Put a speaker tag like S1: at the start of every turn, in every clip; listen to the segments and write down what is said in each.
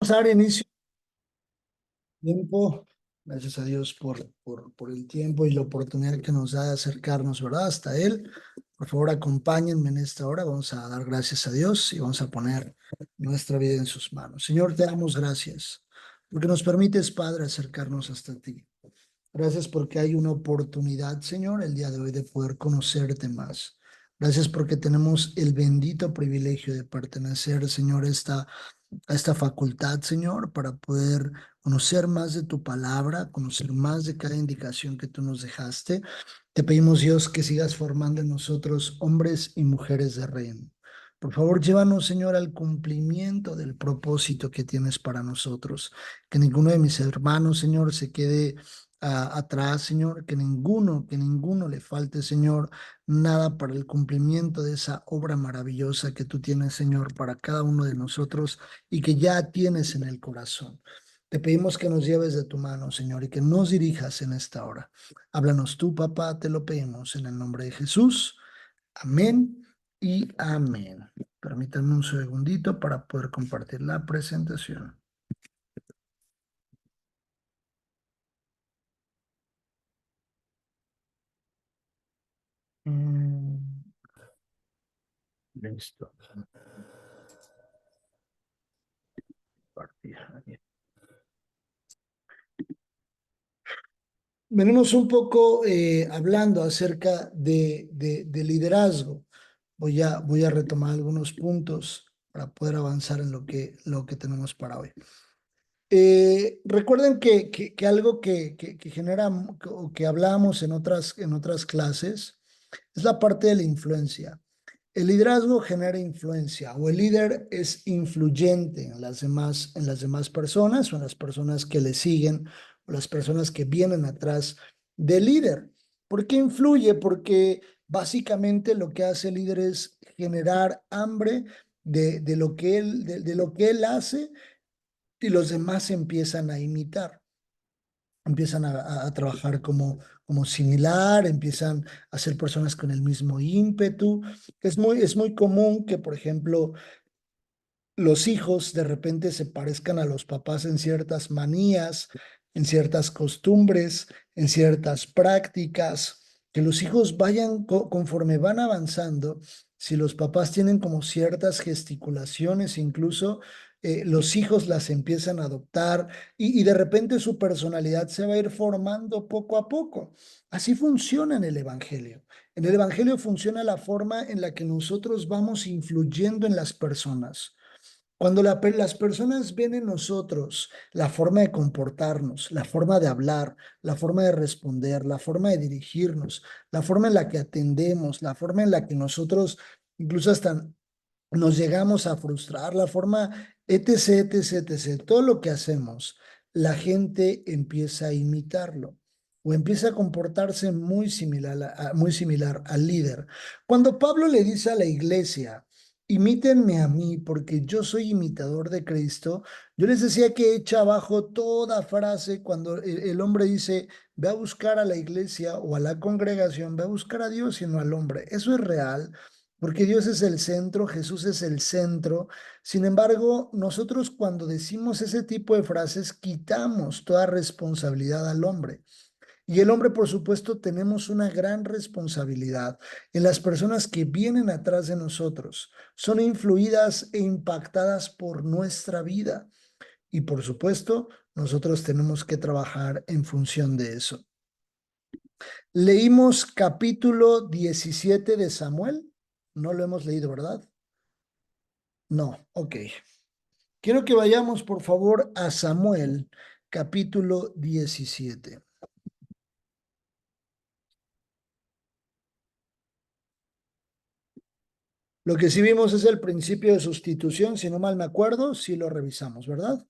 S1: Vamos a dar inicio al tiempo. Gracias a Dios por el tiempo y la oportunidad que nos da de acercarnos, ¿verdad? Hasta Él. Por favor, acompáñenme en esta hora. Vamos a dar gracias a Dios y vamos a poner nuestra vida en sus manos. Señor, te damos gracias porque nos permites, Padre, acercarnos hasta ti. Gracias porque hay una oportunidad, Señor, el día de hoy de poder conocerte más. Gracias porque tenemos el bendito privilegio de pertenecer, Señor, a esta facultad, Señor, para poder conocer más de tu palabra, conocer más de cada indicación que tú nos dejaste. Te pedimos, Dios, que sigas formando en nosotros hombres y mujeres de reino. Por favor, llévanos, Señor, al cumplimiento del propósito que tienes para nosotros. Que ninguno de mis hermanos, Señor, se quede atrás, Señor. Que ninguno le falte, Señor, nada para el cumplimiento de esa obra maravillosa que tú tienes, Señor, para cada uno de nosotros y que ya tienes en el corazón. Te pedimos que nos lleves de tu mano, Señor, y que nos dirijas en esta hora. Háblanos tú, papá, te lo pedimos en el nombre de Jesús. Amén y amén. Permítanme un segundito para poder compartir la presentación. Mm, Listo. Compartir. Venimos un poco hablando acerca de liderazgo. Voy a retomar algunos puntos para poder avanzar en lo que tenemos para hoy. Recuerden que algo que genera o que hablamos en otras clases es la parte de la influencia. El liderazgo genera influencia o el líder es influyente en las demás personas o en las personas que le siguen o las personas que vienen atrás del líder. ¿Por qué influye? Porque básicamente lo que hace el líder es generar hambre de lo que él hace y los demás empiezan a imitar. Empiezan a trabajar como similar, empiezan a ser personas con el mismo ímpetu. Es muy común que, por ejemplo, los hijos de repente se parezcan a los papás en ciertas manías, en ciertas costumbres, en ciertas prácticas, que los hijos vayan conforme van avanzando, si los papás tienen como ciertas gesticulaciones, incluso los hijos las empiezan a adoptar y de repente su personalidad se va a ir formando poco a poco. Así funciona en el Evangelio. En el Evangelio funciona la forma en la que nosotros vamos influyendo en las personas. Cuando las personas ven en nosotros la forma de comportarnos, la forma de hablar, la forma de responder, la forma de dirigirnos, la forma en la que atendemos, la forma en la que nosotros incluso hasta nos llegamos a frustrar, la forma, etc., etc., etc., todo lo que hacemos, la gente empieza a imitarlo o empieza a comportarse muy similar al líder. Cuando Pablo le dice a la iglesia, imítenme a mí porque yo soy imitador de Cristo, yo les decía que echa abajo toda frase cuando el hombre dice, ve a buscar a la iglesia o a la congregación, ve a buscar a Dios y no al hombre. Eso es real. Porque Dios es el centro, Jesús es el centro. Sin embargo, nosotros cuando decimos ese tipo de frases, quitamos toda responsabilidad al hombre. Y el hombre, por supuesto, tenemos una gran responsabilidad en las personas que vienen atrás de nosotros. Son influidas e impactadas por nuestra vida. Y por supuesto, nosotros tenemos que trabajar en función de eso. Leímos capítulo 17 de Samuel. No lo hemos leído, ¿verdad? No, ok. Quiero que vayamos, por favor, a Samuel, capítulo 17. Lo que sí vimos es el principio de sustitución, si no mal me acuerdo, sí lo revisamos, ¿verdad?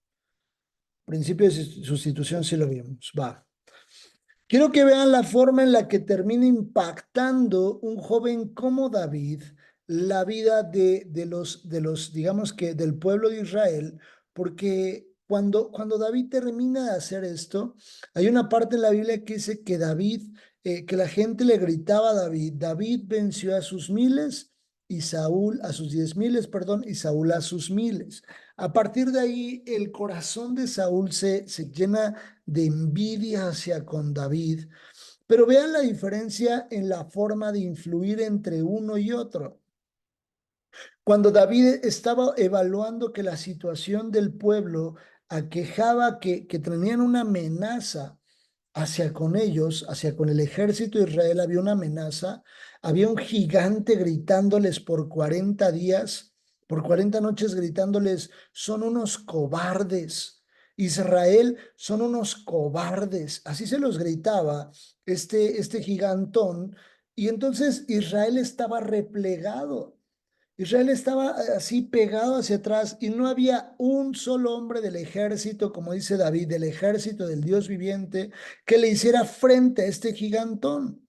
S1: Principio de sustitución sí lo vimos, va. Quiero que vean la forma en la que termina impactando un joven como David la vida de los, digamos que del pueblo de Israel, porque cuando David termina de hacer esto, hay una parte en la Biblia que dice que que la gente le gritaba a David, David venció a sus miles y Saúl a sus 10,000, perdón, y Saúl a sus miles. A partir de ahí, el corazón de Saúl se llena de envidia hacia con David, pero vean la diferencia en la forma de influir entre uno y otro. Cuando David estaba evaluando que la situación del pueblo aquejaba, que tenían una amenaza hacia con ellos, hacia con el ejército de Israel, había una amenaza, había un gigante gritándoles por 40 días, por 40 noches gritándoles, son unos cobardes. Israel son unos cobardes. Así se los gritaba este gigantón. Y entonces Israel estaba replegado. Israel estaba así pegado hacia atrás y no había un solo hombre del ejército, como dice David, del ejército del Dios viviente, que le hiciera frente a este gigantón.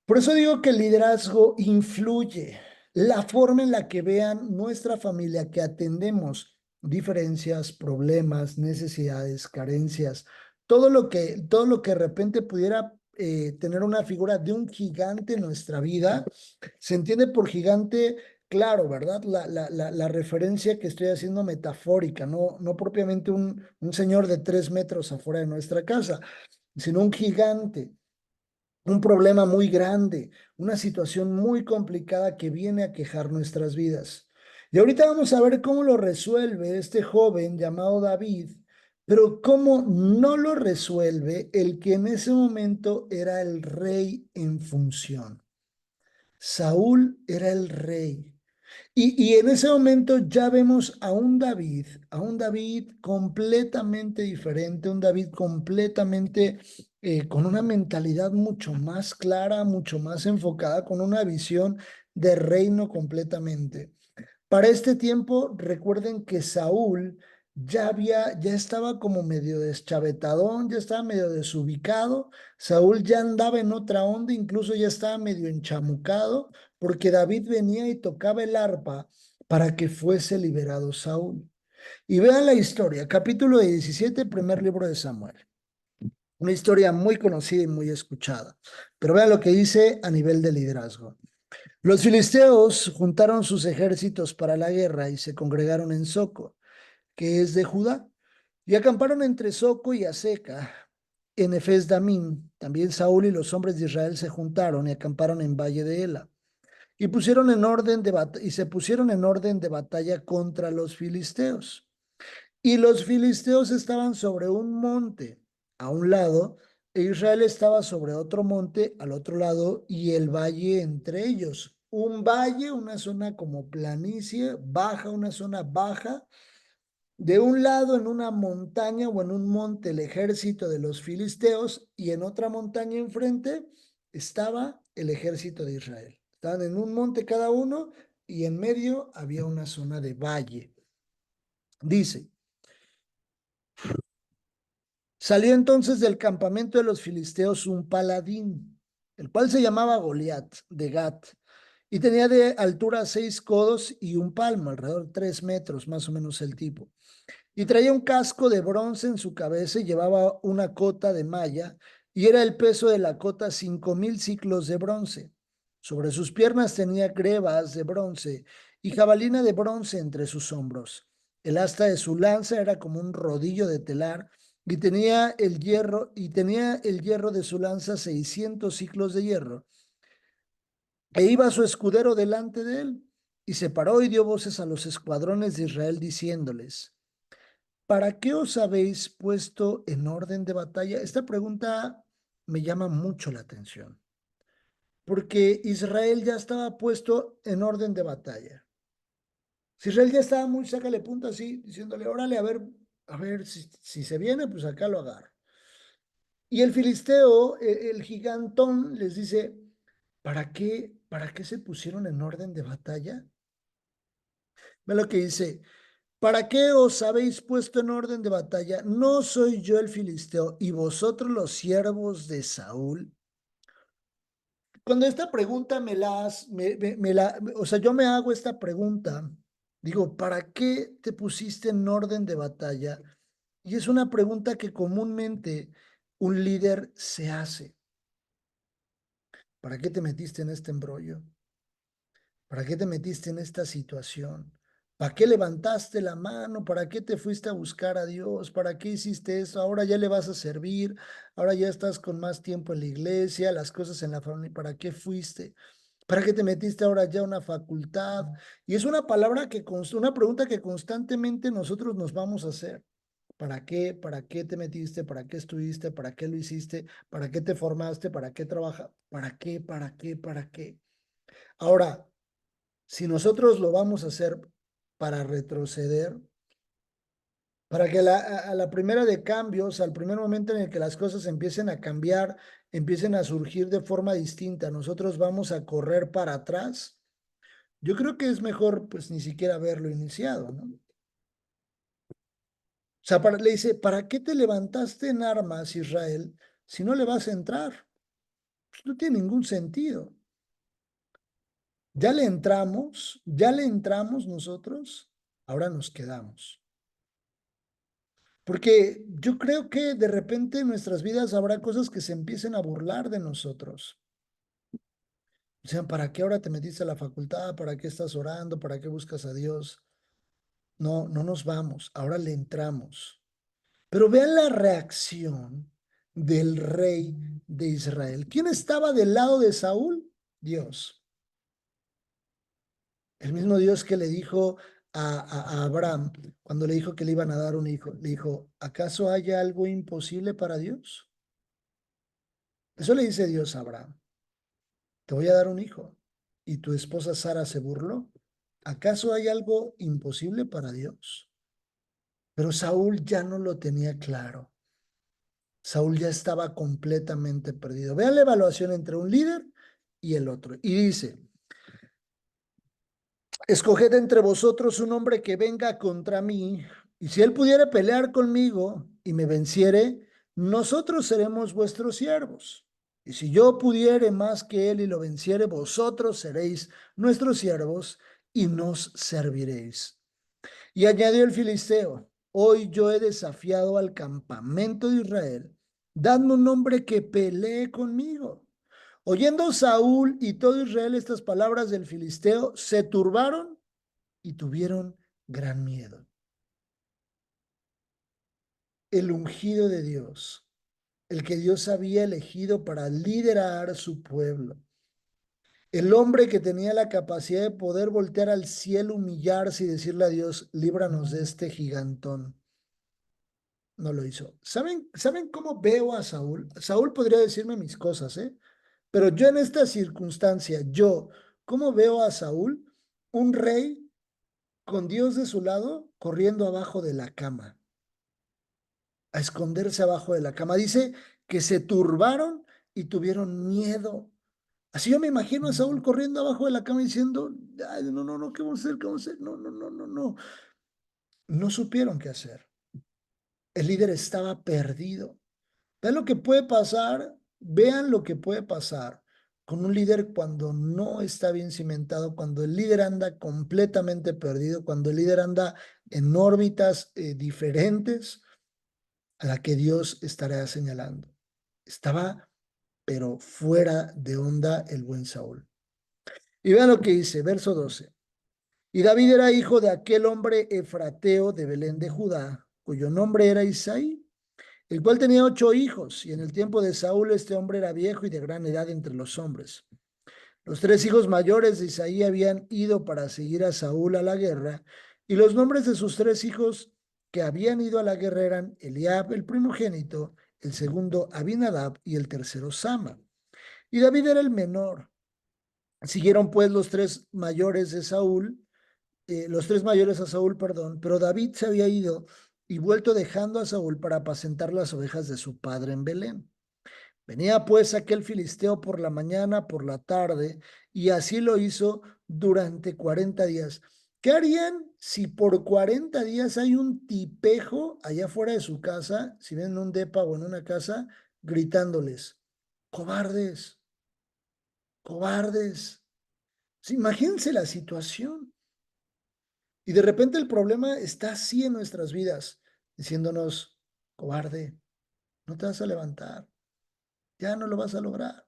S1: Por eso digo que el liderazgo influye. La forma en la que vean nuestra familia, que atendemos diferencias, problemas, necesidades, carencias, todo lo que de repente pudiera tener una figura de un gigante en nuestra vida, se entiende por gigante, claro, ¿verdad? La referencia que estoy haciendo metafórica, no propiamente un señor de 3 metros afuera de nuestra casa, sino un gigante, un problema muy grande, una situación muy complicada que viene a quejar nuestras vidas. Y ahorita vamos a ver cómo lo resuelve este joven llamado David, pero cómo no lo resuelve el que en ese momento era el rey en función. Saúl era el rey. Y en ese momento ya vemos a un David completamente diferente, un David completamente con una mentalidad mucho más clara, mucho más enfocada, con una visión de reino completamente. Para este tiempo, recuerden que Saúl ya estaba como medio deschavetadón, ya estaba medio desubicado. Saúl ya andaba en otra onda, incluso ya estaba medio enchamucado, porque David venía y tocaba el arpa para que fuese liberado Saúl. Y vean la historia, capítulo 17, primer libro de Samuel. Una historia muy conocida y muy escuchada. Pero vean lo que dice a nivel de liderazgo. Los filisteos juntaron sus ejércitos para la guerra y se congregaron en Soco, que es de Judá, y acamparon entre Soco y Aseca, en Efes Damim. También Saúl y los hombres de Israel se juntaron y acamparon en Valle de Ela, y se pusieron en orden de batalla contra los filisteos. Y los filisteos estaban sobre un monte a un lado, e Israel estaba sobre otro monte al otro lado, y el valle entre ellos. Un valle, una zona como planicie, baja, una zona baja. De un lado, en una montaña o en un monte, el ejército de los filisteos, y en otra montaña enfrente estaba el ejército de Israel. Estaban en un monte cada uno, y en medio había una zona de valle. Dice. Salió entonces del campamento de los filisteos un paladín, el cual se llamaba Goliat de Gat, y tenía de altura 6 codos y un palmo, alrededor de 3 metros, más o menos el tipo. Y traía un casco de bronce en su cabeza y llevaba una cota de malla, y era el peso de la cota 5000 siclos de bronce. Sobre sus piernas tenía grebas de bronce y jabalina de bronce entre sus hombros. El asta de su lanza era como un rodillo de telar, tenía el hierro de su lanza 600 siclos de hierro. E iba su escudero delante de él, y se paró y dio voces a los escuadrones de Israel diciéndoles: ¿para qué os habéis puesto en orden de batalla? Esta pregunta me llama mucho la atención, porque Israel ya estaba puesto en orden de batalla. Si Israel ya estaba muy, sácale punta así, diciéndole, órale, a ver si se viene, pues acá lo agarro. Y el filisteo, el gigantón, les dice, para qué se pusieron en orden de batalla? Ve lo que dice, ¿para qué os habéis puesto en orden de batalla? ¿No soy yo el filisteo y vosotros los siervos de Saúl? Cuando esta pregunta o sea, yo me hago esta pregunta, digo, ¿para qué te pusiste en orden de batalla? Y es una pregunta que comúnmente un líder se hace. ¿Para qué te metiste en este embrollo? ¿Para qué te metiste en esta situación? ¿Para qué levantaste la mano? ¿Para qué te fuiste a buscar a Dios? ¿Para qué hiciste eso? Ahora ya le vas a servir, ahora ya estás con más tiempo en la iglesia, las cosas en la familia, ¿para qué fuiste? ¿Para qué te metiste ahora ya a una facultad? Y es una palabra una pregunta que constantemente nosotros nos vamos a hacer. ¿Para qué? ¿Para qué te metiste? ¿Para qué estuviste? ¿Para qué lo hiciste? ¿Para qué te formaste? ¿Para qué trabajas? ¿Para qué? ¿Para qué? ¿Para qué? Ahora, si nosotros lo vamos a hacer para retroceder, para que a la primera de cambios, al primer momento en el que las cosas empiecen a cambiar, empiecen a surgir de forma distinta, nosotros vamos a correr para atrás, yo creo que es mejor pues ni siquiera haberlo iniciado, ¿no? O sea, le dice, ¿para qué te levantaste en armas, Israel, si no le vas a entrar? Pues no tiene ningún sentido. Ya le entramos nosotros, ahora nos quedamos. Porque yo creo que de repente en nuestras vidas habrá cosas que se empiecen a burlar de nosotros. O sea, ¿para qué ahora te metiste a la facultad? ¿Para qué estás orando? ¿Para qué buscas a Dios? No, no nos vamos, ahora le entramos. Pero vean la reacción del rey de Israel. ¿Quién estaba del lado de Saúl? Dios. El mismo Dios que le dijo a Abraham, cuando le dijo que le iban a dar un hijo, le dijo, ¿acaso hay algo imposible para Dios? Eso le dice Dios a Abraham, te voy a dar un hijo. Y tu esposa Sara se burló. ¿Acaso hay algo imposible para Dios? Pero Saúl ya no lo tenía claro. Saúl ya estaba completamente perdido. Vean la evaluación entre un líder y el otro. Y dice, escoged entre vosotros un hombre que venga contra mí, y si él pudiera pelear conmigo y me venciere, nosotros seremos vuestros siervos. Y si yo pudiere más que él y lo venciere, vosotros seréis nuestros siervos y nos serviréis. Y añadió el filisteo, hoy yo he desafiado al campamento de Israel, dadme un hombre que pelee conmigo. Oyendo Saúl y todo Israel estas palabras del filisteo, se turbaron y tuvieron gran miedo. El ungido de Dios, el que Dios había elegido para liderar su pueblo, el hombre que tenía la capacidad de poder voltear al cielo, humillarse y decirle a Dios, líbranos de este gigantón. No lo hizo. ¿Saben cómo veo a Saúl? Saúl podría decirme mis cosas, ¿eh? Pero yo en esta circunstancia, ¿cómo veo a Saúl? Un rey con Dios de su lado, corriendo abajo de la cama, a esconderse abajo de la cama. Dice que se turbaron y tuvieron miedo. Así yo me imagino a Saúl corriendo abajo de la cama diciendo, ay, no, no, no, ¿qué vamos a hacer? ¿Qué vamos a hacer? No, no, no, no, no. No supieron qué hacer. El líder estaba perdido. Vean lo que puede pasar, vean lo que puede pasar con un líder cuando no está bien cimentado, cuando el líder anda completamente perdido, cuando el líder anda en órbitas diferentes a la que Dios estará señalando. Estaba, pero fuera de onda el buen Saúl. Y vean lo que dice, verso 12. Y David era hijo de aquel hombre efrateo de Belén de Judá, cuyo nombre era Isaí, el cual tenía 8 hijos, y en el tiempo de Saúl este hombre era viejo y de gran edad entre los hombres. Los 3 hijos mayores de Isaí habían ido para seguir a Saúl a la guerra, y los nombres de sus 3 hijos que habían ido a la guerra eran Eliab, el primogénito, el segundo Abinadab y el tercero Sama. Y David era el menor. Siguieron pues los 3 mayores a Saúl, perdón, pero David se había ido y vuelto dejando a Saúl para apacentar las ovejas de su padre en Belén. Venía pues aquel filisteo por la mañana, por la tarde, y así lo hizo durante 40 días. ¿Qué harían si por 40 días hay un tipejo allá fuera de su casa, si ven en un depa o en una casa, gritándoles, cobardes, cobardes? Sí, imagínense la situación. Y de repente el problema está así en nuestras vidas, diciéndonos, cobarde, no te vas a levantar, ya no lo vas a lograr.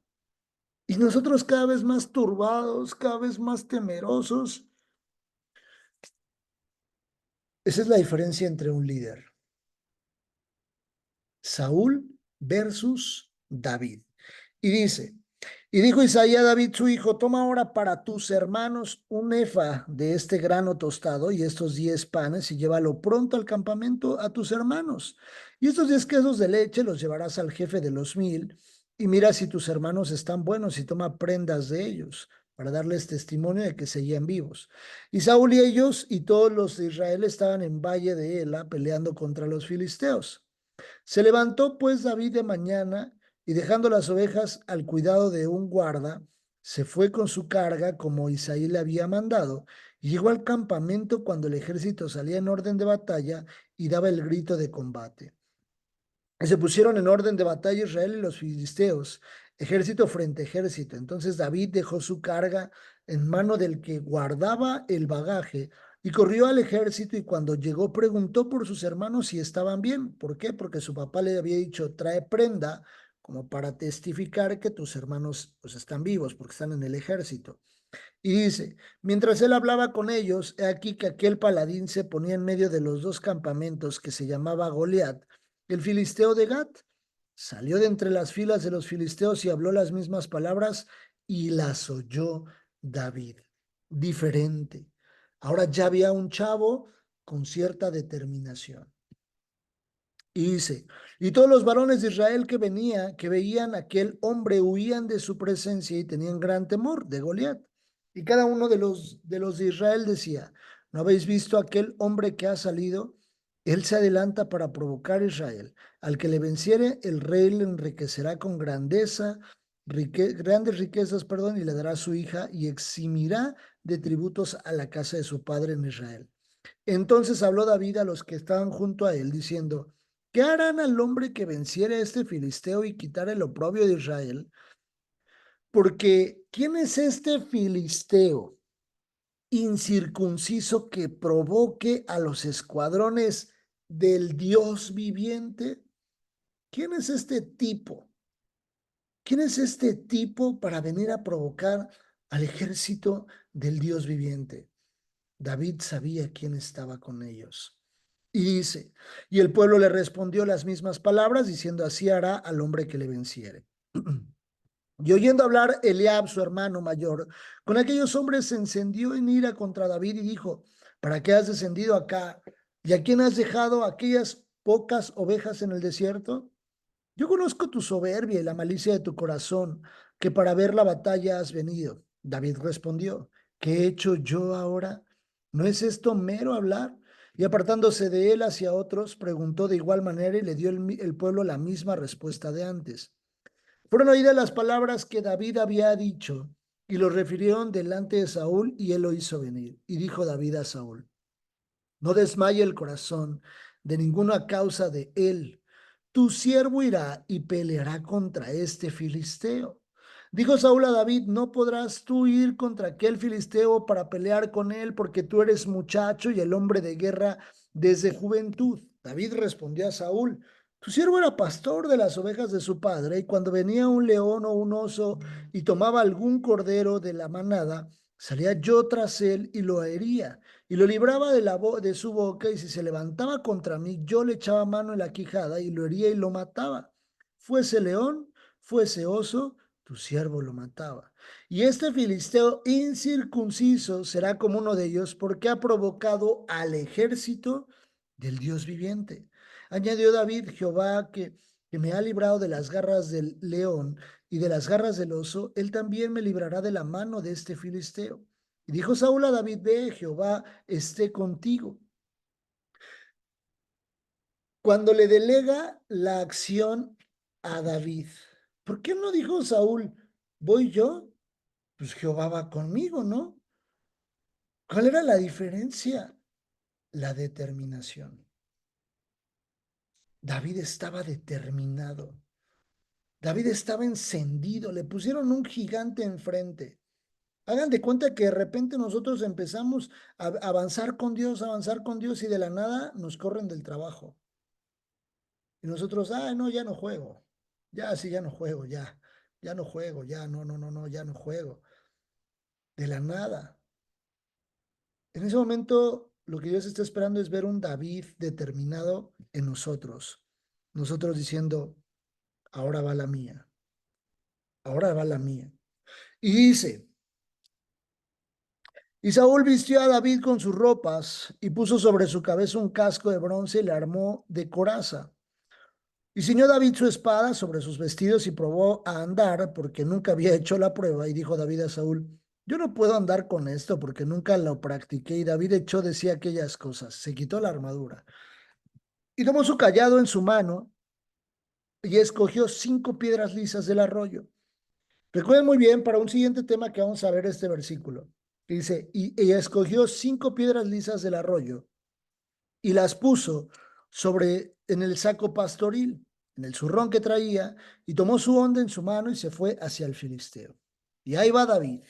S1: Y nosotros cada vez más turbados, cada vez más temerosos. Esa es la diferencia entre un líder. Saúl versus David. Y dice, y dijo Isaías a David su hijo, toma ahora para tus hermanos un efa de este grano tostado y estos 10 panes y llévalo pronto al campamento a tus hermanos. Y estos 10 quesos de leche los llevarás al jefe de los 1000 y mira si tus hermanos están buenos y toma prendas de ellos para darles testimonio de que seguían vivos. Y Saúl y ellos y todos los de Israel estaban en valle de Ela peleando contra los filisteos. Se levantó pues David de mañana y dejando las ovejas al cuidado de un guarda, se fue con su carga como Isaí le había mandado y llegó al campamento cuando el ejército salía en orden de batalla y daba el grito de combate. Y se pusieron en orden de batalla Israel y los filisteos, ejército frente a ejército. Entonces David dejó su carga en mano del que guardaba el bagaje y corrió al ejército y cuando llegó preguntó por sus hermanos si estaban bien. ¿Por qué? Porque su papá le había dicho, trae prenda como para testificar que tus hermanos pues están vivos porque están en el ejército. Y dice, mientras él hablaba con ellos, he aquí que aquel paladín se ponía en medio de los dos campamentos que se llamaba Goliat, el filisteo de Gat. Salió de entre las filas de los filisteos y habló las mismas palabras y las oyó David. Diferente. Ahora ya había un chavo con cierta determinación. Y dice, y todos los varones de Israel que veían a aquel hombre, huían de su presencia y tenían gran temor de Goliat. Y cada uno de los de Israel decía, ¿no habéis visto aquel hombre que ha salido? Él se adelanta para provocar a Israel. Al que le venciere, el rey le enriquecerá con grandes riquezas, perdón, y le dará su hija y eximirá de tributos a la casa de su padre en Israel. Entonces habló David a los que estaban junto a él, diciendo, ¿qué harán al hombre que venciere a este filisteo y quitare el oprobio de Israel? Porque ¿quién es este filisteo incircunciso que provoque a los escuadrones del Dios viviente? ¿Quién es este tipo? ¿Quién es este tipo para venir a provocar al ejército del Dios viviente? David sabía quién estaba con ellos. Y dice, y el pueblo le respondió las mismas palabras, diciendo, así hará al hombre que le venciere. Y oyendo hablar Eliab, su hermano mayor, con aquellos hombres se encendió en ira contra David y dijo, ¿para qué has descendido acá? ¿Y a quién has dejado aquellas pocas ovejas en el desierto? Yo conozco tu soberbia y la malicia de tu corazón, que para ver la batalla has venido. David respondió, ¿qué he hecho yo ahora? ¿No es esto mero hablar? Y apartándose de él hacia otros, preguntó de igual manera y le dio el pueblo la misma respuesta de antes. Fueron oídas las palabras que David había dicho y lo refirieron delante de Saúl y él lo hizo venir. Y dijo David a Saúl, no desmaye el corazón de ninguna causa de él. Tu siervo irá y peleará contra este filisteo. Dijo Saúl a David, no podrás tú ir contra aquel filisteo para pelear con él, porque tú eres muchacho y el hombre de guerra desde juventud. David respondió a Saúl, tu siervo era pastor de las ovejas de su padre, y cuando venía un león o un oso y tomaba algún cordero de la manada, salía yo tras él y lo hería y lo libraba de su boca, y si se levantaba contra mí, yo le echaba mano en la quijada y lo hería y lo mataba. Fuese león, fuese oso, tu siervo lo mataba. Y este filisteo incircunciso será como uno de ellos, porque ha provocado al ejército del Dios viviente. Añadió David, Jehová, que me ha librado de las garras del león y de las garras del oso, él también me librará de la mano de este filisteo. Y dijo Saúl a David, ve, Jehová esté contigo. Cuando le delega la acción a David, ¿por qué no dijo Saúl, voy yo? Pues Jehová va conmigo, ¿no? ¿Cuál era la diferencia? La determinación. David estaba determinado. David estaba encendido. Le pusieron un gigante enfrente. Hagan de cuenta que de repente nosotros empezamos a avanzar con Dios y de la nada nos corren del trabajo. Y nosotros, no, ya no juego. Ya, sí, ya no juego, ya. Ya no juego, ya, no, no, no, no, ya no juego. De la nada. En ese momento lo que Dios está esperando es ver un David determinado en nosotros. Nosotros diciendo, ahora va la mía, ahora va la mía. Y dice, y Saúl vistió a David con sus ropas y puso sobre su cabeza un casco de bronce y le armó de coraza. Y ciñó David su espada sobre sus vestidos y probó a andar porque nunca había hecho la prueba. Y dijo David a Saúl, yo no puedo andar con esto porque nunca lo practiqué. Y David echó de sí aquellas cosas, se quitó la armadura y tomó su callado en su mano y escogió 5 piedras lisas del arroyo. Recuerden muy bien para un siguiente tema que vamos a ver este versículo. Dice, y ella escogió 5 piedras lisas del arroyo y las puso sobre en el saco pastoril, en el zurrón que traía, y tomó su honda en su mano y se fue hacia el filisteo. Y ahí va David.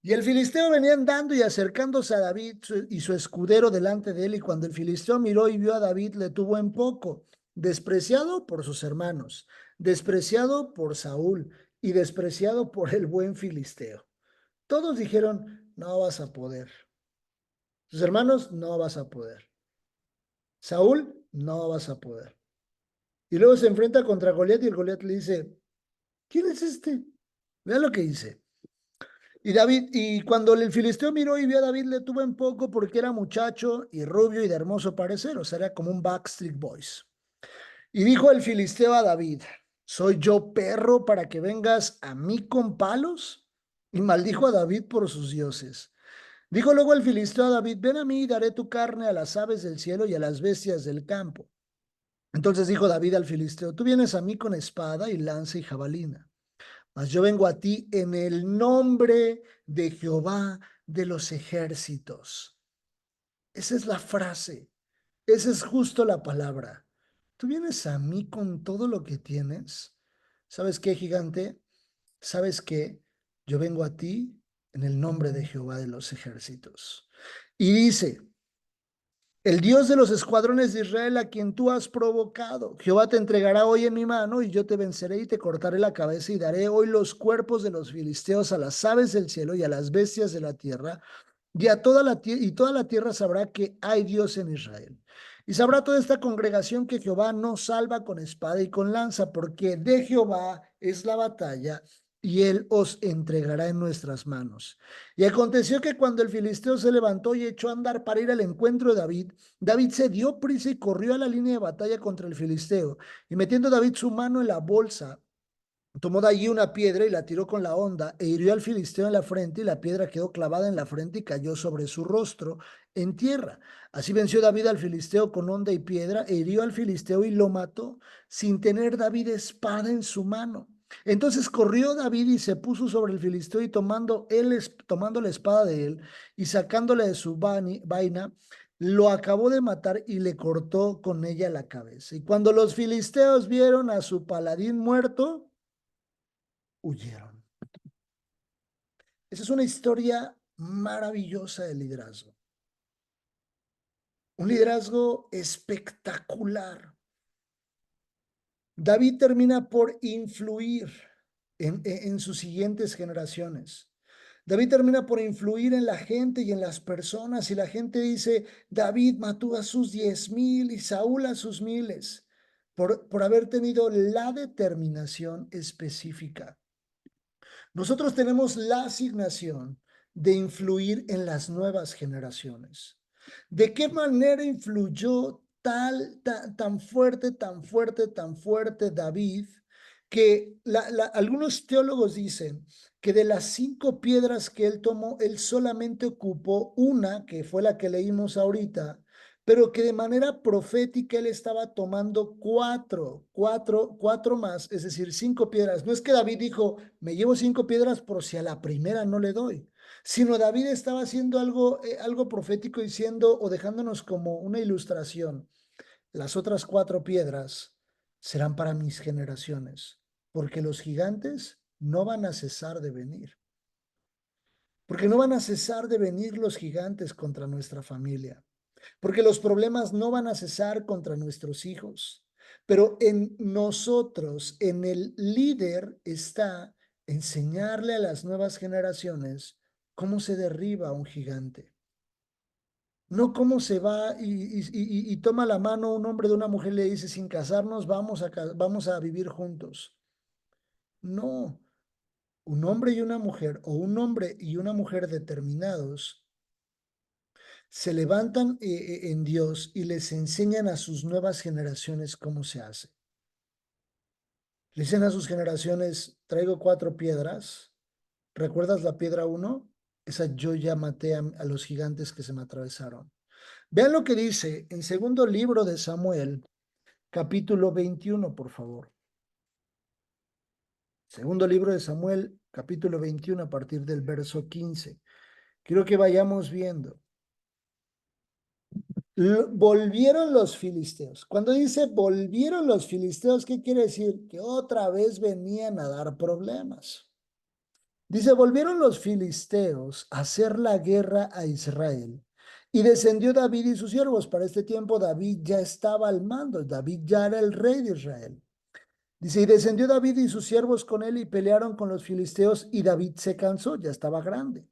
S1: Y el filisteo venía andando y acercándose a David y su escudero delante de él, y cuando el filisteo miró y vio a David, le tuvo en poco, despreciado por sus hermanos, despreciado por Saúl y despreciado por el buen filisteo. Todos dijeron, no vas a poder. Sus hermanos, no vas a poder. Saúl, no vas a poder. Y luego se enfrenta contra Goliat y el Goliat le dice, ¿quién es este? Vean lo que dice. Y cuando el filisteo miró y vio a David, le tuvo en poco porque era muchacho y rubio y de hermoso parecer, o sea, era como un Backstreet Boys. Y dijo el filisteo a David, ¿soy yo perro para que vengas a mí con palos? Y maldijo a David por sus dioses. Dijo luego el filisteo a David, ven a mí y daré tu carne a las aves del cielo y a las bestias del campo. Entonces dijo David al filisteo, tú vienes a mí con espada y lanza y jabalina, mas yo vengo a ti en el nombre de Jehová de los ejércitos. Esa es la frase, esa es justo la palabra. Tú vienes a mí con todo lo que tienes. ¿Sabes qué, gigante? ¿Sabes qué? Yo vengo a ti en el nombre de Jehová de los ejércitos. Y dice, el Dios de los escuadrones de Israel a quien tú has provocado. Jehová te entregará hoy en mi mano y yo te venceré y te cortaré la cabeza y daré hoy los cuerpos de los filisteos a las aves del cielo y a las bestias de la tierra y a toda la tierra sabrá que hay Dios en Israel. Y sabrá toda esta congregación que Jehová no salva con espada y con lanza, porque de Jehová es la batalla y él os entregará en nuestras manos. Y aconteció que cuando el filisteo se levantó y echó a andar para ir al encuentro de David, David se dio prisa y corrió a la línea de batalla contra el filisteo. Y metiendo David su mano en la bolsa, tomó de allí una piedra y la tiró con la honda e hirió al filisteo en la frente y la piedra quedó clavada en la frente y cayó sobre su rostro en tierra. Así venció David al filisteo con honda y piedra e hirió al filisteo y lo mató sin tener David espada en su mano. Entonces corrió David y se puso sobre el filisteo y tomando la espada de él y sacándole de su vaina, lo acabó de matar y le cortó con ella la cabeza. Y cuando los filisteos vieron a su paladín muerto, huyeron. Esa es una historia maravillosa de liderazgo. Un liderazgo espectacular. David termina por influir en sus siguientes generaciones. David termina por influir en la gente y en las personas y la gente dice, David mató a sus 10,000 y Saúl a sus miles por haber tenido la determinación específica. Nosotros tenemos la asignación de influir en las nuevas generaciones. ¿De qué manera influyó tan fuerte, tan fuerte, tan fuerte David que algunos teólogos dicen que de las 5 piedras que él tomó, él solamente ocupó una, que fue la que leímos ahorita, pero que de manera profética él estaba tomando cuatro más, es decir, 5 piedras. No es que David dijo, me llevo 5 piedras por si a la primera no le doy, sino David estaba haciendo algo profético diciendo o dejándonos como una ilustración. Las otras 4 piedras serán para mis generaciones, porque los gigantes no van a cesar de venir. Porque no van a cesar de venir los gigantes contra nuestra familia. Porque los problemas no van a cesar contra nuestros hijos. Pero en nosotros, en el líder, está enseñarle a las nuevas generaciones cómo se derriba un gigante. No cómo se va y toma la mano un hombre de una mujer y le dice, sin casarnos, vamos a vivir juntos. No, un hombre y una mujer, o un hombre y una mujer determinados, se levantan en Dios y les enseñan a sus nuevas generaciones cómo se hace. Le dicen a sus generaciones, traigo 4 piedras. ¿Recuerdas la piedra uno? Esa yo ya maté a los gigantes que se me atravesaron. Vean lo que dice en segundo libro de Samuel, capítulo 21, por favor. Segundo libro de Samuel, capítulo 21, a partir del verso 15. Quiero que vayamos viendo. Volvieron los filisteos. Cuando dice volvieron los filisteos, ¿qué quiere decir? Que otra vez venían a dar problemas. Dice, volvieron los filisteos a hacer la guerra a Israel. Y descendió David y sus siervos. Para este tiempo David ya estaba al mando. David ya era el rey de Israel. Dice, y descendió David y sus siervos con él y pelearon con los filisteos y David se cansó, ya estaba grande.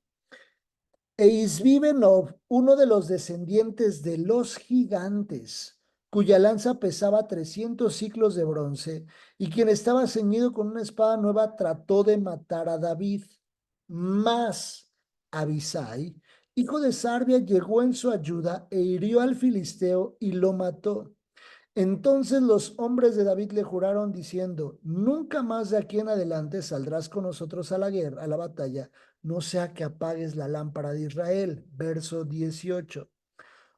S1: E Isbibenob, uno de los descendientes de los gigantes, cuya lanza pesaba 300 siclos de bronce, y quien estaba ceñido con una espada nueva, trató de matar a David. Mas Abisai, hijo de Sarbia, llegó en su ayuda e hirió al filisteo y lo mató. Entonces los hombres de David le juraron diciendo, nunca más de aquí en adelante saldrás con nosotros a la guerra, a la batalla, no sea que apagues la lámpara de Israel. Verso 18.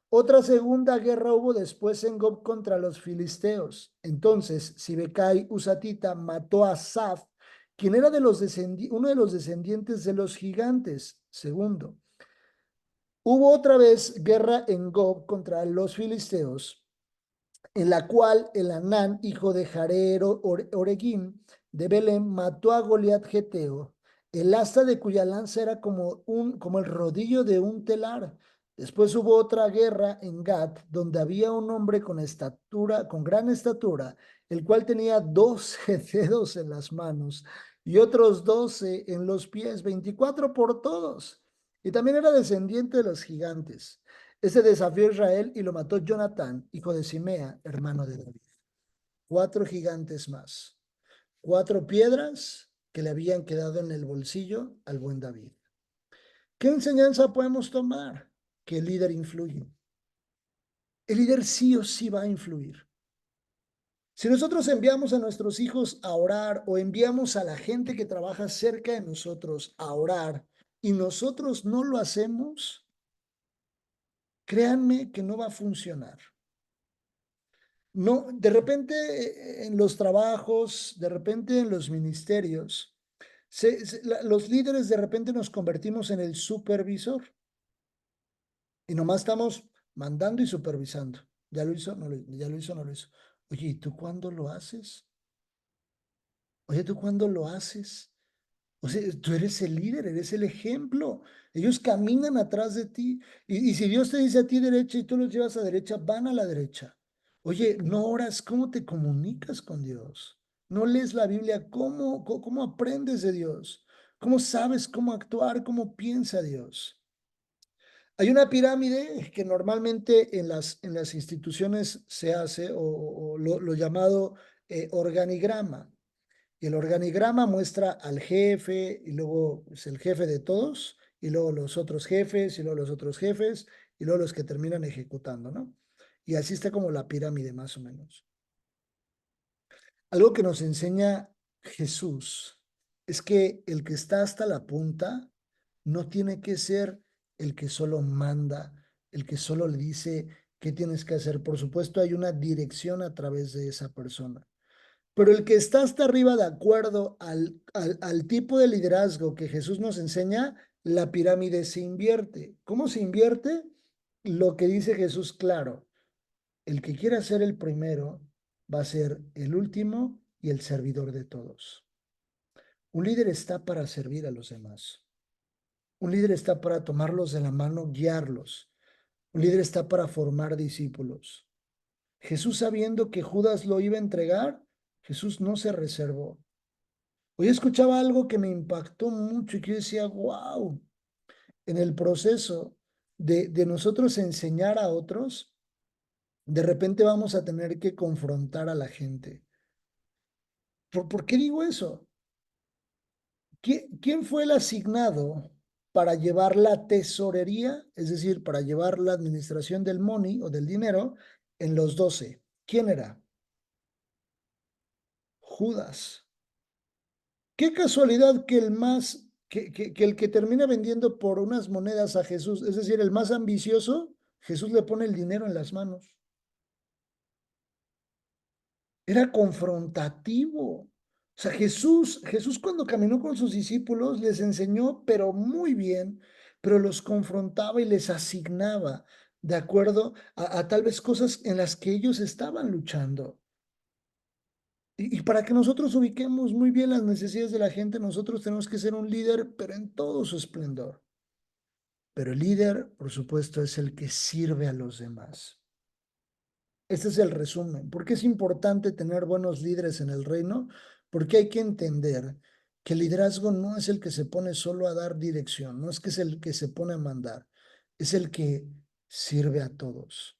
S1: Otra segunda guerra hubo después en Gob contra los filisteos. Entonces Sibecai Usatita mató a Saf, quien era uno de los descendientes de los gigantes. Segundo, hubo otra vez guerra en Gob contra los filisteos, en la cual el Anán, hijo de Jared Oregim, de Belén, mató a Goliat Geteo, el asta de cuya lanza era como el rodillo de un telar. Después hubo otra guerra en Gat, donde había un hombre con gran estatura, el cual tenía 12 dedos en las manos y otros 12 en los pies, 24 por todos. Y también era descendiente de los gigantes. Ese desafió a Israel y lo mató Jonatán, hijo de Simea, hermano de David. 4 gigantes más. 4 piedras que le habían quedado en el bolsillo al buen David. ¿Qué enseñanza podemos tomar? Que el líder influye. El líder sí o sí va a influir. Si nosotros enviamos a nuestros hijos a orar o enviamos a la gente que trabaja cerca de nosotros a orar y nosotros no lo hacemos, créanme que no va a funcionar. No, de repente en los trabajos, de repente en los ministerios, los líderes de repente nos convertimos en el supervisor y nomás estamos mandando y supervisando. ¿Ya lo hizo? No ya lo hizo, no lo hizo. Oye, ¿y tú cuándo lo haces? Oye, ¿tú cuándo lo haces? O sea, tú eres el líder, eres el ejemplo. Ellos caminan atrás de ti. Y si Dios te dice a ti derecha y tú los llevas a derecha, van a la derecha. Oye, no oras, ¿cómo te comunicas con Dios? No lees la Biblia, ¿cómo aprendes de Dios? ¿Cómo sabes cómo actuar, cómo piensa Dios? Hay una pirámide que normalmente en las instituciones se hace, o lo llamado organigrama. Y el organigrama muestra al jefe y luego es el jefe de todos y luego los otros jefes y luego los otros jefes y luego los que terminan ejecutando, ¿no? Y así está como la pirámide más o menos. Algo que nos enseña Jesús es que el que está hasta la punta no tiene que ser el que solo manda, el que solo le dice qué tienes que hacer. Por supuesto, hay una dirección a través de esa persona. Pero el que está hasta arriba, de acuerdo al tipo de liderazgo que Jesús nos enseña, la pirámide se invierte. ¿Cómo se invierte? Lo que dice Jesús, claro, el que quiera ser el primero va a ser el último y el servidor de todos. Un líder está para servir a los demás. Un líder está para tomarlos de la mano, guiarlos. Un líder está para formar discípulos. Jesús, sabiendo que Judas lo iba a entregar, Jesús no se reservó. Hoy escuchaba algo que me impactó mucho y que yo decía, wow, en el proceso, de nosotros enseñar a otros, de repente vamos a tener que confrontar a la gente. ¿Por qué digo eso? ¿Quién fue el asignado para llevar la tesorería, es decir, para llevar la administración del money o del dinero en los 12? ¿Quién era? Judas. Qué casualidad que el más, que el que termina vendiendo por unas monedas a Jesús, es decir, el más ambicioso, Jesús le pone el dinero en las manos. Era confrontativo. O sea, Jesús cuando caminó con sus discípulos les enseñó, pero muy bien, pero los confrontaba y les asignaba de acuerdo a tal vez cosas en las que ellos estaban luchando. Y para que nosotros ubiquemos muy bien las necesidades de la gente, nosotros tenemos que ser un líder, pero en todo su esplendor. Pero el líder, por supuesto, es el que sirve a los demás. Este es el resumen. ¿Por qué es importante tener buenos líderes en el reino? Porque hay que entender que el liderazgo no es el que se pone solo a dar dirección, no es que es el que se pone a mandar, es el que sirve a todos,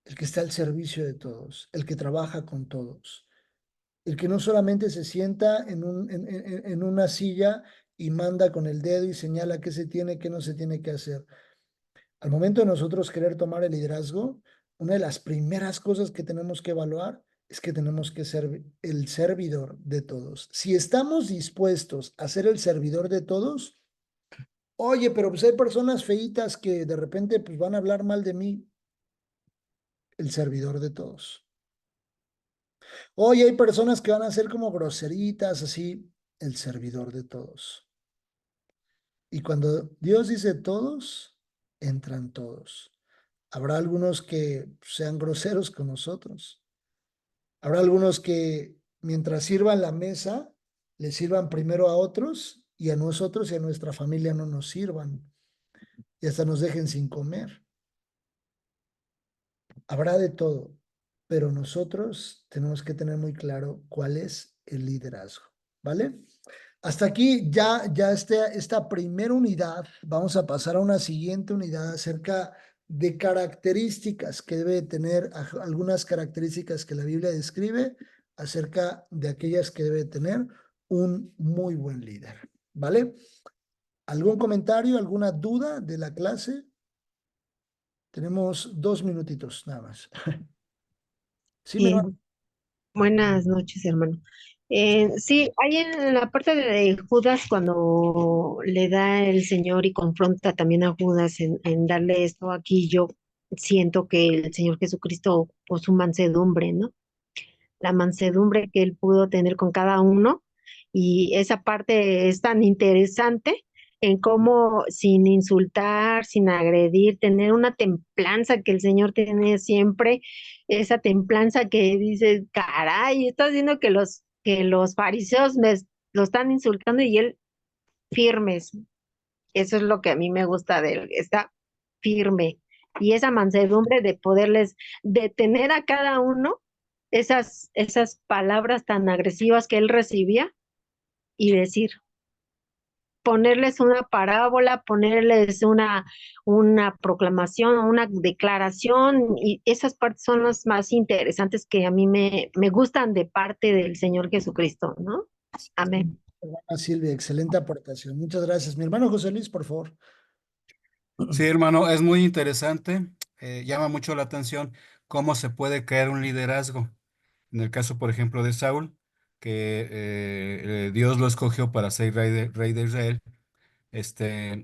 S1: el que está al servicio de todos, el que trabaja con todos, el que no solamente se sienta en una silla y manda con el dedo y señala qué se tiene, qué no se tiene que hacer. Al momento de nosotros querer tomar el liderazgo, una de las primeras cosas que tenemos que evaluar es que tenemos que ser el servidor de todos. Si estamos dispuestos a ser el servidor de todos, oye, pero pues hay personas feitas que de repente pues van a hablar mal de mí, el servidor de todos. Oye, hay personas que van a ser como groseritas, así, el servidor de todos. Y cuando Dios dice todos, entran todos. Habrá algunos que sean groseros con nosotros. Habrá algunos que mientras sirvan la mesa, le sirvan primero a otros y a nosotros y a nuestra familia no nos sirvan y hasta nos dejen sin comer. Habrá de todo, pero nosotros tenemos que tener muy claro cuál es el liderazgo, ¿vale? Hasta aquí ya esta primera unidad. Vamos a pasar a una siguiente unidad acerca de características que debe tener, algunas características que la Biblia describe acerca de aquellas que debe tener un muy buen líder, ¿vale? ¿Algún comentario, alguna duda de la clase? Tenemos 2 minutitos nada más. Sí, mi hermano.
S2: Bien, buenas noches, hermano. Sí, hay en la parte de Judas cuando le da el Señor y confronta también a Judas en darle esto aquí, yo siento que el Señor Jesucristo o su mansedumbre, ¿no? La mansedumbre que él pudo tener con cada uno y esa parte es tan interesante en cómo sin insultar, sin agredir, tener una templanza que el Señor tiene siempre, esa templanza que dice, caray, estás viendo que los fariseos lo están insultando y él firmes. Eso es lo que a mí me gusta de él, está firme. Y esa mansedumbre de poderles detener a cada uno esas palabras tan agresivas que él recibía y decir, ponerles una parábola, ponerles una proclamación, una declaración, y esas partes son las más interesantes que a mí me gustan de parte del Señor Jesucristo, ¿no? Amén.
S1: Hermana Silvia, excelente aportación. Muchas gracias. Mi hermano José Luis, por favor.
S3: Sí, hermano, es muy interesante. Llama mucho la atención cómo se puede crear un liderazgo. En el caso, por ejemplo, de Saúl, que Dios lo escogió para ser rey de Israel,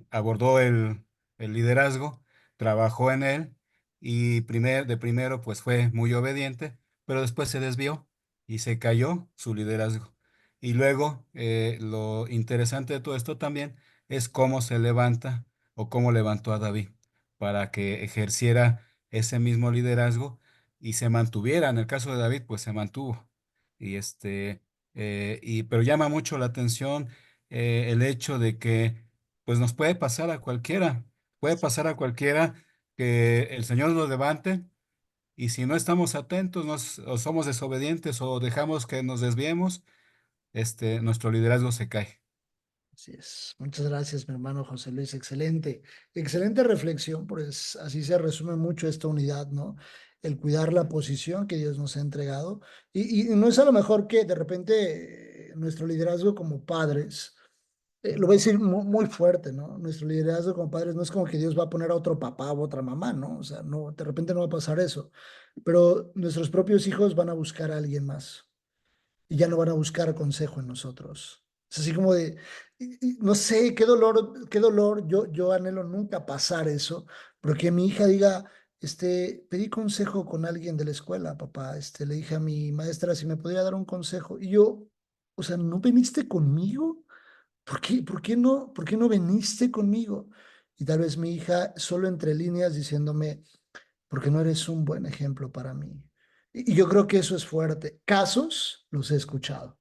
S3: abordó el liderazgo, trabajó en él y de primero pues fue muy obediente, pero después se desvió y se cayó su liderazgo. Y luego lo interesante de todo esto también es cómo se levanta o cómo levantó a David para que ejerciera ese mismo liderazgo y se mantuviera. En el caso de David pues se mantuvo. Y pero llama mucho la atención el hecho de que pues nos puede pasar a cualquiera que el Señor nos levante y si no estamos atentos, o somos desobedientes o dejamos que nos desviemos, nuestro liderazgo se cae.
S1: Así es. Muchas gracias, mi hermano José Luis. Excelente, excelente reflexión, pues así se resume mucho esta unidad, ¿no? El cuidar la posición que Dios nos ha entregado. Y no es a lo mejor que de repente nuestro liderazgo como padres, lo voy a decir muy fuerte, ¿no? Nuestro liderazgo como padres no es como que Dios va a poner a otro papá o otra mamá, ¿no? O sea, no, de repente no va a pasar eso. Pero nuestros propios hijos van a buscar a alguien más y ya no van a buscar consejo en nosotros. Es así como de, no sé, qué dolor, yo anhelo nunca pasar eso, pero que mi hija diga, pedí consejo con alguien de la escuela, papá, le dije a mi maestra si me podía dar un consejo, y yo, o sea, ¿no viniste conmigo? Por qué no viniste conmigo? Y tal vez mi hija, solo entre líneas, diciéndome, porque no eres un buen ejemplo para mí. Y yo creo que eso es fuerte. Casos los he escuchado.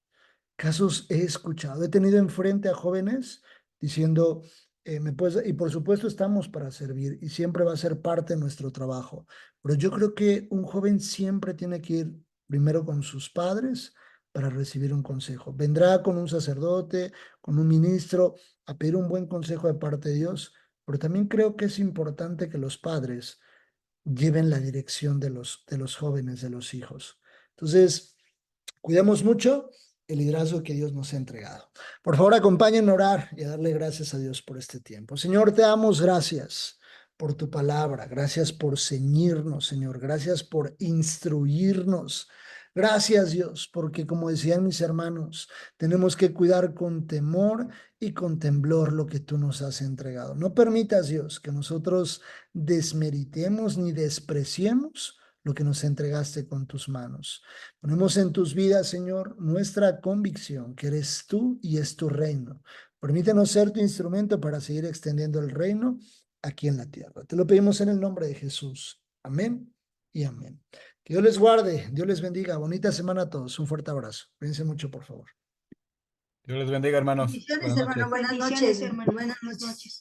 S1: Casos he escuchado. He tenido enfrente a jóvenes diciendo, y por supuesto estamos para servir y siempre va a ser parte de nuestro trabajo. Pero yo creo que un joven siempre tiene que ir primero con sus padres para recibir un consejo. Vendrá con un sacerdote, con un ministro, a pedir un buen consejo de parte de Dios, pero también creo que es importante que los padres lleven la dirección de los jóvenes, de los hijos. Entonces, cuidemos mucho el liderazgo que Dios nos ha entregado. Por favor, acompáñenme a orar y a darle gracias a Dios por este tiempo. Señor, te damos gracias por tu palabra. Gracias por ceñirnos, Señor. Gracias por instruirnos. Gracias, Dios, porque como decían mis hermanos, tenemos que cuidar con temor y con temblor lo que tú nos has entregado. No permitas, Dios, que nosotros desmeritemos ni despreciemos lo que nos entregaste con tus manos. Ponemos en tus vidas, Señor, nuestra convicción que eres tú y es tu reino. Permítenos ser tu instrumento para seguir extendiendo el reino aquí en la tierra. Te lo pedimos en el nombre de Jesús. Amén y amén. Que Dios les guarde, Dios les bendiga. Bonita semana a todos. Un fuerte abrazo. Cuídense mucho, por favor.
S3: Dios les bendiga, hermanos.
S4: Bendiciones,
S3: Buenas
S4: hermano.
S3: noches.
S4: Buenas noches, hermano. Buenas noches.